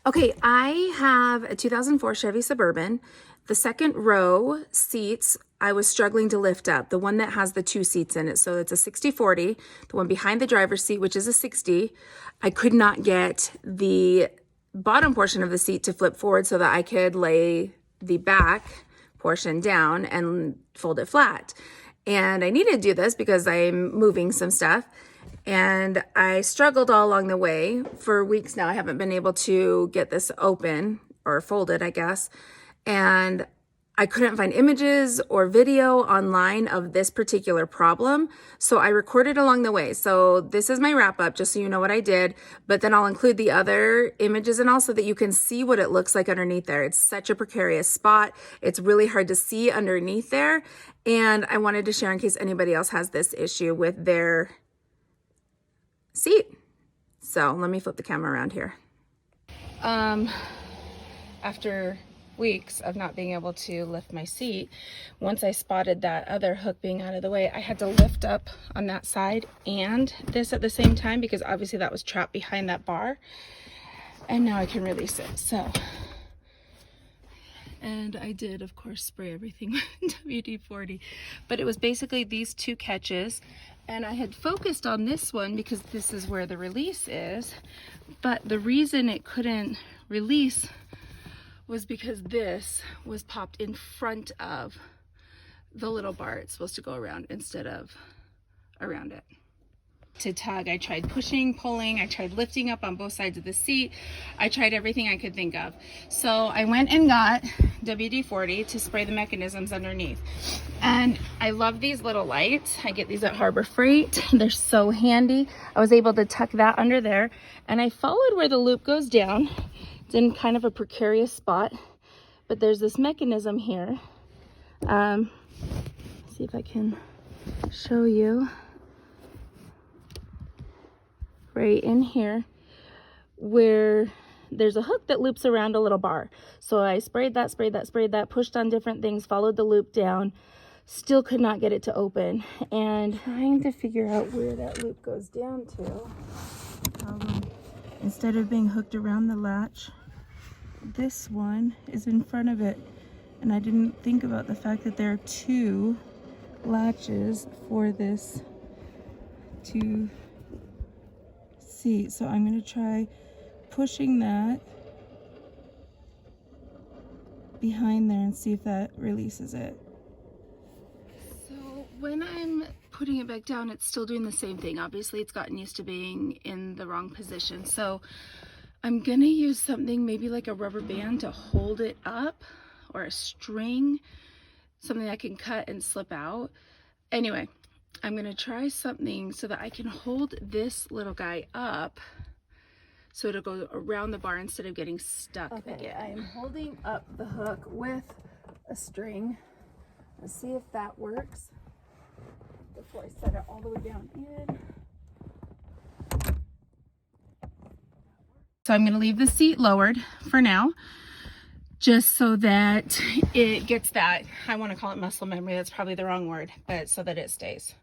Okay, I have a 2004 Chevy Suburban. The second row seats, I was struggling to lift up, the one that has the two seats in it. So it's a 60/40, the one behind the driver's seat, which is a 60. I could not get the bottom portion of the seat to flip forward so that I could lay the back portion down and fold it flat. And I needed to do this because I'm moving some stuff. And I struggled all along the way. For weeks now, I haven't been able to get this open or folded, I guess. And I couldn't find images or video online of this particular problem. So I recorded along the way. So this is my wrap up, just so you know what I did. But then I'll include the other images and also that you can see what it looks like underneath there. It's such a precarious spot. It's really hard to see underneath there. And I wanted to share in case anybody else has this issue with their seat. So let me flip the camera around here. After weeks of not being able to lift my seat, once I spotted that other hook being out of the way, I had to lift up on that side and this at the same time because obviously that was trapped behind that bar, and now I can release it. So, and I did of course spray everything with WD-40, but it was basically these two catches, and I had focused on this one because this is where the release is, but the reason it couldn't release was because this was popped in front of the little bar it's supposed to go around instead of around it. To tug, I tried pushing, pulling, I tried lifting up on both sides of the seat. I tried everything I could think of. So I went and got WD-40 to spray the mechanisms underneath. And I love these little lights. I get these at Harbor Freight. They're so handy. I was able to tuck that under there, and I followed where the loop goes down. It's in kind of a precarious spot, but there's this mechanism here. See if I can show you. Right in here where there's a hook that loops around a little bar. So I sprayed that, pushed on different things, followed the loop down, still could not get it to open. And trying to figure out where that loop goes down to. Instead of being hooked around the latch, this one is in front of it. And I didn't think about the fact that there are two latches for this to seat. So I'm going to try pushing that behind there and see if that releases it. So when I'm putting it back down, it's still doing the same thing. Obviously it's gotten used to being in the wrong position. So I'm going to use something maybe like a rubber band to hold it up, or a string, something I can cut and slip out. Anyway, I'm going to try something so that I can hold this little guy up so it'll go around the bar instead of getting stuck again. I'm holding up the hook with a string. Let's see if that works before I set it all the way down in. So I'm going to leave the seat lowered for now, just so that it gets that, I want to call it muscle memory, that's probably the wrong word, but so that it stays.